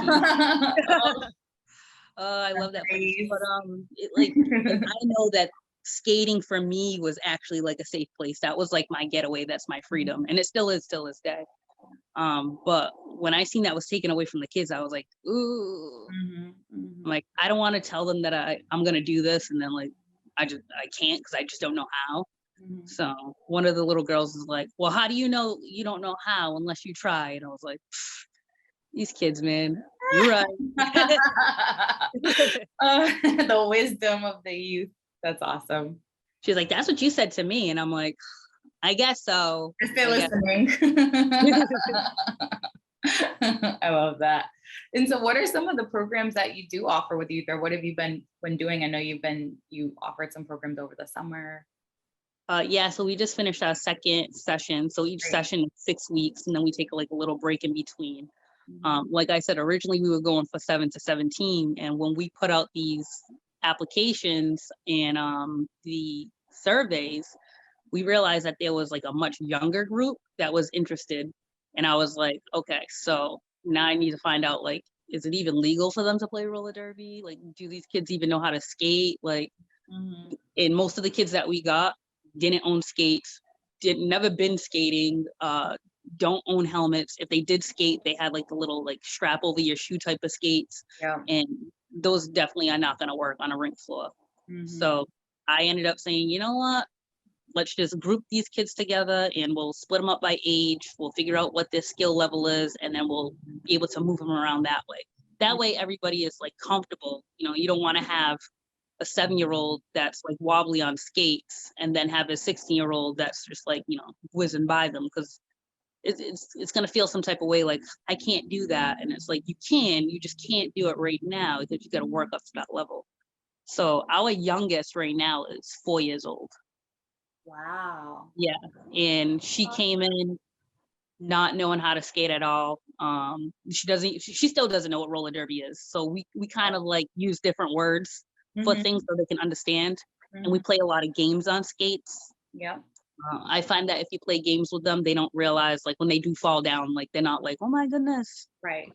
I love that place. But I know that skating for me was actually like a safe place. That was like my getaway. That's my freedom, and it still is till this day. But when I seen that was taken away from the kids, I was like, ooh. I'm like, I don't want to tell them that I'm gonna do this, and then like I can't because I just don't know how. So one of the little girls is like, well, how do you know you don't know how unless you try? And I was like, these kids, man, you're right. The wisdom of the youth. That's awesome. She's like, that's what you said to me. And I'm like, I guess so. They're listening. I love that. And so what are some of the programs that you do offer with youth, or what have you been doing? I know you offered some programs over the summer. Yeah, so we just finished our second session. So each session is 6 weeks, and then we take like a little break in between. Like I said, originally we were going for 7 to 17. And when we put out these applications and the surveys, we realized that there was like a much younger group that was interested. And I was like, okay, so now I need to find out, like, is it even legal for them to play roller derby? Like, do these kids even know how to skate? Like, and most of the kids that we got didn't own skates, never been skating, don't own helmets. If they did skate, they had like the little like strap over your shoe type of skates. Yeah. And those definitely are not gonna work on a rink floor. So I ended up saying, you know what? Let's just group these kids together and we'll split them up by age. We'll figure out what their skill level is, and then we'll be able to move them around that way. That way, everybody is like comfortable. You know, you don't want to have a 7-year-old that's like wobbly on skates and then have a 16-year-old that's just like, you know, whizzing by them, because it's going to feel some type of way like, I can't do that. And it's like, you just can't do it right now because you got to work up to that level. So our youngest right now is 4 years old. Wow. Yeah. And she came in not knowing how to skate at all. She still doesn't know what roller derby is. So we kind of like use different words for things so they can understand. And we play a lot of games on skates. Yeah. I find that if you play games with them, they don't realize, like, when they do fall down, like, they're not like, oh my goodness. Right.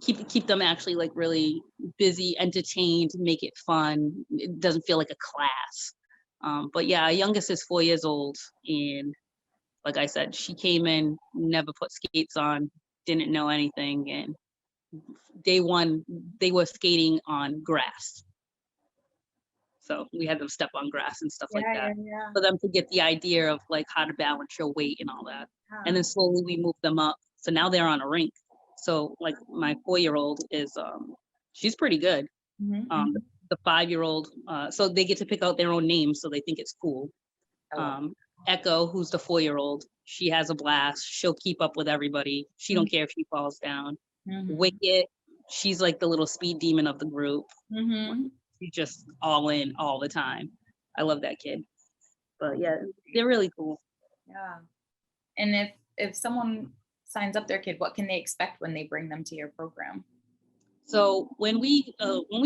Keep them actually like really busy, entertained, make it fun. It doesn't feel like a class. But yeah, our youngest is 4 years old, and like I said, she came in, never put skates on, didn't know anything, and day one they were skating on grass. So we had them step on grass and stuff like that for them to get the idea of like how to balance your weight and all that. And then slowly we moved them up. So now they're on a rink. So like my 4-year-old is, she's pretty good. The 5-year-old, so they get to pick out their own names, so they think it's cool. Echo, who's the 4-year-old, she has a blast. She'll keep up with everybody. She don't care if she falls down. Wicket, she's like the little speed demon of the group. She's just all in all the time. I love that kid. But yeah, they're really cool. Yeah. And if someone signs up their kid, what can they expect when they bring them to your program? So when we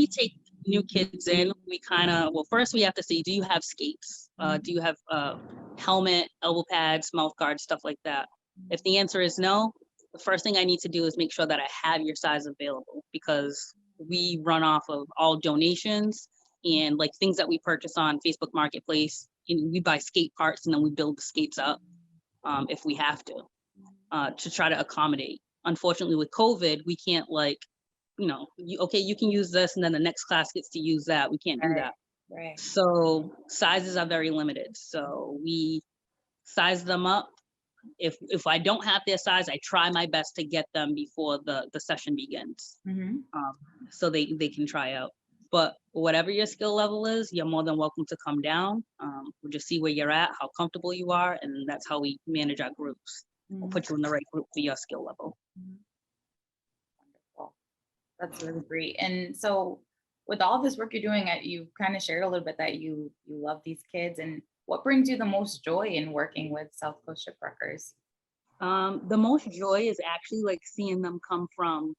take new kids in, we kind of, well, first we have to see, do you have skates? Do you have helmet, elbow pads, mouth guards, stuff like that? If the answer is no, the first thing I need to do is make sure that I have your size available, because we run off of all donations and like things that we purchase on Facebook Marketplace. And we buy skate parts and then we build the skates up if we have to try to accommodate. Unfortunately, with COVID, we can't, like, you know, you can use this and then the next class gets to use that. We can't do that. Right. So sizes are very limited. So we size them up. If I don't have their size, I try my best to get them before the session begins, so they can try out. But whatever your skill level is, you're more than welcome to come down. We'll just see where you're at, how comfortable you are, and that's how we manage our groups. We'll put you in the right group for your skill level. Wonderful. That's really great. And so with all this work you're doing, you kind of shared a little bit that you love these kids, and what brings you the most joy in working with Southcoast Shipwreckers? The most joy is actually like seeing them come from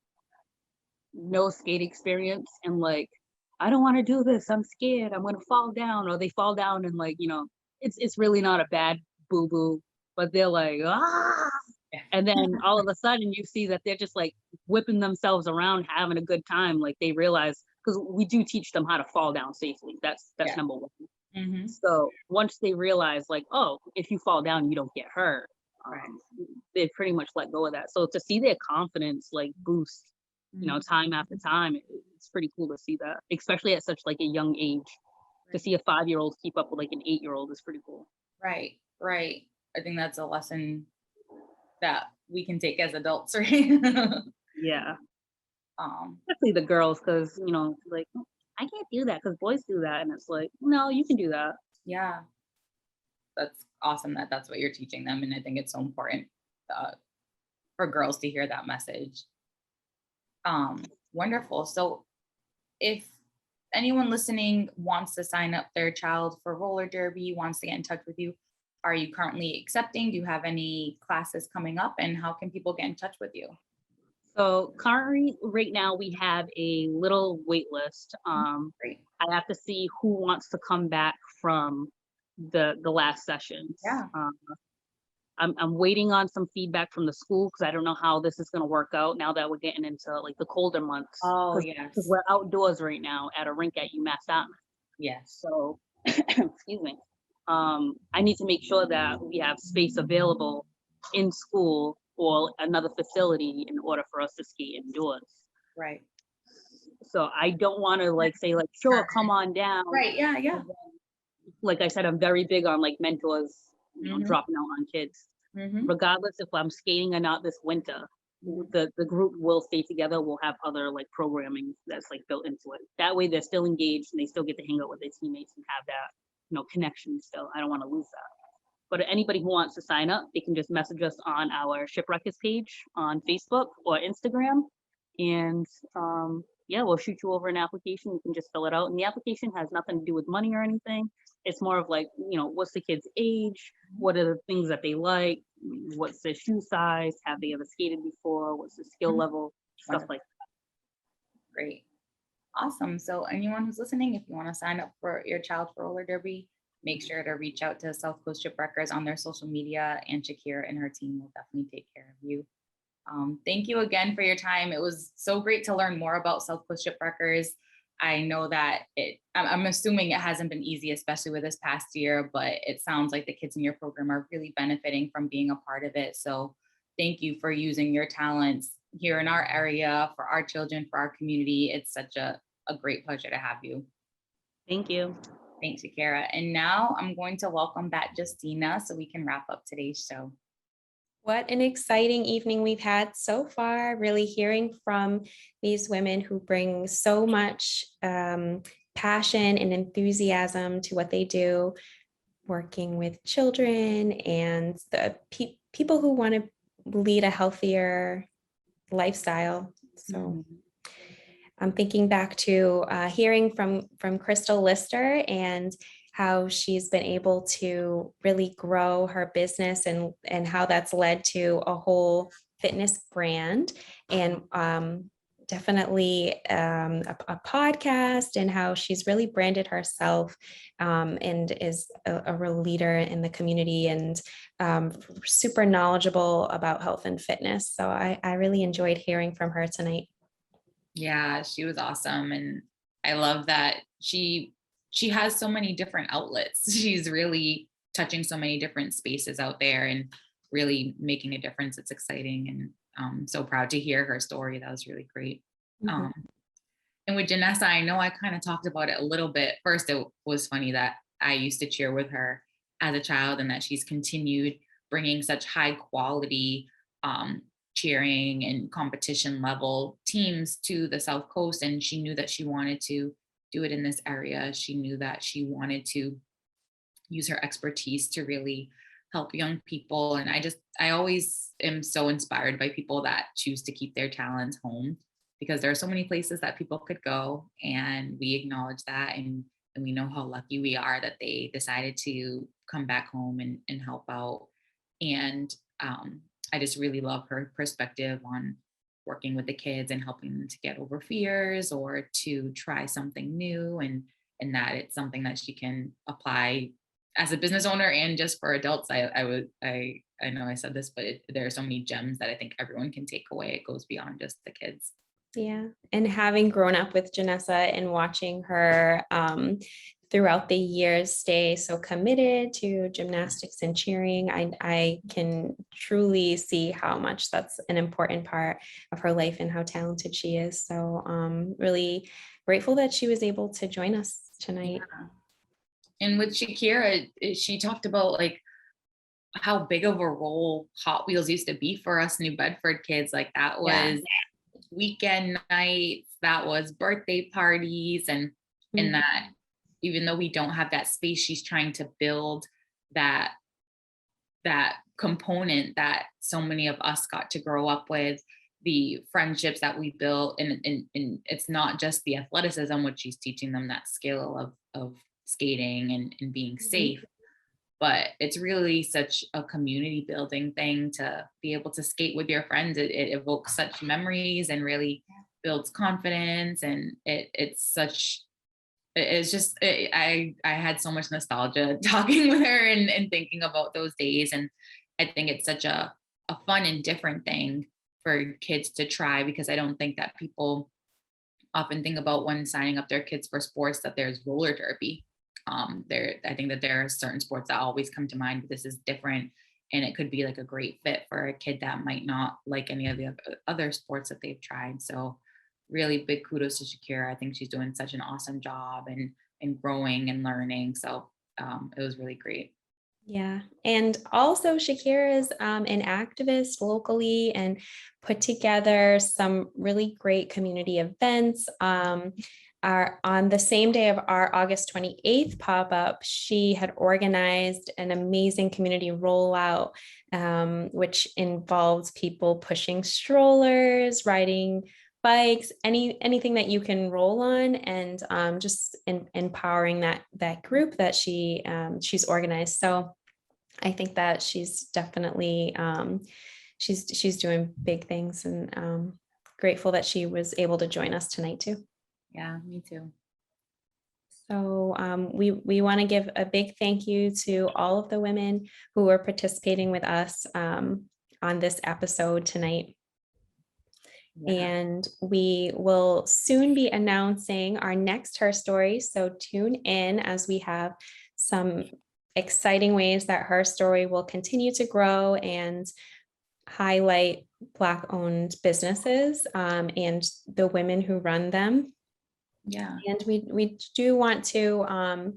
no skate experience and like, I don't want to do this, I'm scared, I'm gonna fall down, or they fall down and like, you know, it's really not a bad boo-boo, but they're like, ah. And then all of a sudden you see that they're just like whipping themselves around, having a good time. Like they realize, because we do teach them how to fall down safely. That's number one. So once they realize like, oh, if you fall down, you don't get hurt, they pretty much let go of that. So to see their confidence like boost, you know, time after time, it's pretty cool to see that, especially at such like a young age. To see a 5-year-old keep up with like an 8-year-old is pretty cool. Right. I think that's a lesson that we can take as adults, right? Yeah. Especially the girls, because, you know, like, I can't do that because boys do that. And it's like, no, you can do that. Yeah. That's awesome that's what you're teaching them. And I think it's so important for girls to hear that message. Wonderful. So if anyone listening wants to sign up their child for roller derby, wants to get in touch with you, are you currently accepting? Do you have any classes coming up? And how can people get in touch with you? So currently, right now, we have a little wait list. Great. I have to see who wants to come back from the last sessions. Yeah. I'm waiting on some feedback from the school because I don't know how this is going to work out now that we're getting into like the colder months. Oh, Because yes. we're outdoors right now at a rink at UMass Dartmouth. Yes. So, excuse me. I need to make sure that we have space available in school or another facility in order for us to skate indoors. Right. So I don't want to like say like, sure, come on down. Right. Yeah. Yeah. Like I said, I'm very big on like mentors, Mhm. dropping out on kids. Mhm. Regardless if I'm skating or not this winter, the group will stay together. We'll have other like programming that's like built into it. That way they're still engaged and they still get to hang out with their teammates and have that, connection still. I don't want to lose that. But anybody who wants to sign up, they can just message us on our Shipwreckers page on Facebook or Instagram. And yeah, we'll shoot you over an application. You can just fill it out. And the application has nothing to do with money or anything. It's more of like, what's the kid's age? What are the things that they like? What's their shoe size? Have they ever skated before? What's the skill level? Stuff like that. Great. Awesome. So anyone who's listening, if you want to sign up for your child's roller derby, make sure to reach out to Southcoast Shipwreckers on their social media, and Shakira and her team will definitely take care of you. Thank you again for your time. It was so great to learn more about Southcoast Shipwreckers. I know that I'm assuming it hasn't been easy, especially with this past year, but it sounds like the kids in your program are really benefiting from being a part of it. So thank you for using your talents here in our area for our children, for our community. It's such a great pleasure to have you. Thank you. Thanks, Shakira. And now I'm going to welcome back Justina so we can wrap up today's show. What an exciting evening we've had so far, really hearing from these women who bring so much passion and enthusiasm to what they do, working with children and the people who want to lead a healthier lifestyle. So I'm thinking back to hearing from Crystal Lister and how she's been able to really grow her business and how that's led to a whole fitness brand, and definitely a podcast, and how she's really branded herself and is a real leader in the community and super knowledgeable about health and fitness. So I really enjoyed hearing from her tonight. Yeah, she was awesome. And I love that she has so many different outlets. She's really touching so many different spaces out there and really making a difference. It's exciting. And I'm so proud to hear her story. That was really great. Mm-hmm. And with Janessa, I know I kind of talked about it a little bit. First, it was funny that I used to cheer with her as a child and that she's continued bringing such high quality cheering and competition level teams to the South Coast. And she knew that she wanted to do it in this area. She knew that she wanted to use her expertise to really help young people. And I always am so inspired by people that choose to keep their talents home, because there are so many places that people could go, and we acknowledge that. And we know how lucky we are that they decided to come back home and help out. And I just really love her perspective on working with the kids and helping them to get over fears or to try something new, and that it's something that she can apply as a business owner and just for adults. I know I said this, but there are so many gems that I think everyone can take away. It goes beyond just the kids. Yeah. And having grown up with Janessa and watching her throughout the years stay so committed to gymnastics and cheering, I can truly see how much that's an important part of her life and how talented she is. So really grateful that she was able to join us tonight. Yeah. And with Shakira, she talked about like how big of a role Hot Wheels used to be for us New Bedford kids. Like that was weekend nights, that was birthday parties, and that even though we don't have that space, she's trying to build that component that so many of us got to grow up with, the friendships that we built. And it's not just the athleticism, which she's teaching them that skill of skating and being safe, but it's really such a community building thing to be able to skate with your friends. It evokes such memories and really builds confidence. And it's such it's just, I had so much nostalgia talking with her and thinking about those days. And I think it's such a fun and different thing for kids to try, because I don't think that people often think about when signing up their kids for sports that there's roller derby. I think that there are certain sports that always come to mind, but this is different. And it could be like a great fit for a kid that might not like any of the other sports that they've tried. So really big kudos to Shakira. I think she's doing such an awesome job and growing and learning. So it was really great. Yeah. And also Shakira is an activist locally and put together some really great community events. On the same day of our August 28th pop-up, she had organized an amazing community rollout, which involves people pushing strollers, riding bikes, anything that you can roll on, and just empowering that group that she's organized. So I think that she's definitely she's doing big things, and grateful that she was able to join us tonight too. Yeah, me too. So we want to give a big thank you to all of the women who are participating with us on this episode tonight. Yeah. And we will soon be announcing our next HERStory. So tune in as we have some exciting ways that HERStory will continue to grow and highlight Black-owned businesses and the women who run them. Yeah. And we do want to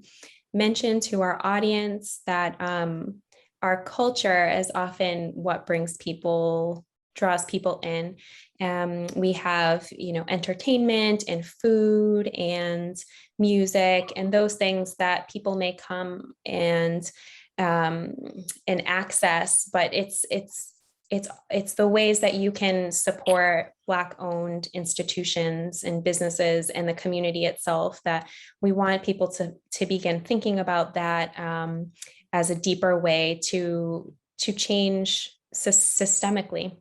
mention to our audience that our culture is often what draws people in. We have, entertainment and food and music and those things that people may come and access, but it's the ways that you can support Black-owned institutions and businesses and the community itself that we want people to begin thinking about that as a deeper way to change systemically.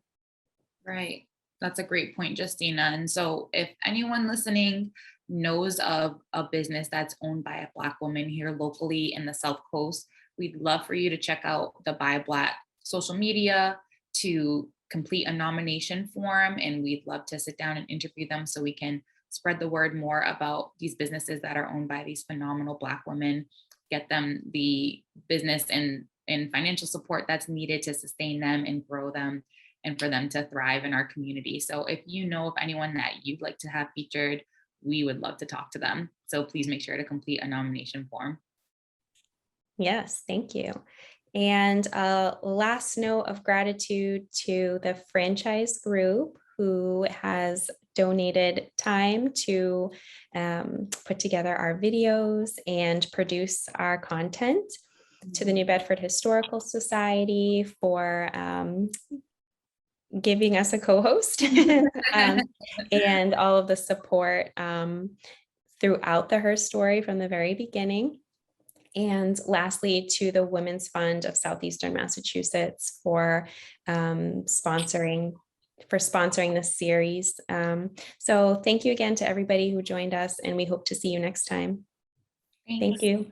Right. That's a great point, Justina. And so if anyone listening knows of a business that's owned by a Black woman here locally in the Southcoast, we'd love for you to check out the Buy Black social media to complete a nomination form. And we'd love to sit down and interview them so we can spread the word more about these businesses that are owned by these phenomenal Black women, get them the business and financial support that's needed to sustain them and grow them, and for them to thrive in our community. So if you know of anyone that you'd like to have featured, we would love to talk to them. So please make sure to complete a nomination form. Yes, thank you. And last note of gratitude to the franchise group who has donated time to put together our videos and produce our content, to the New Bedford Historical Society for giving us a co-host and all of the support throughout the HERStory from the very beginning. And lastly, to the Women's Fund of Southeastern Massachusetts for sponsoring this series. So thank you again to everybody who joined us, and we hope to see you next time. Thanks. Thank you.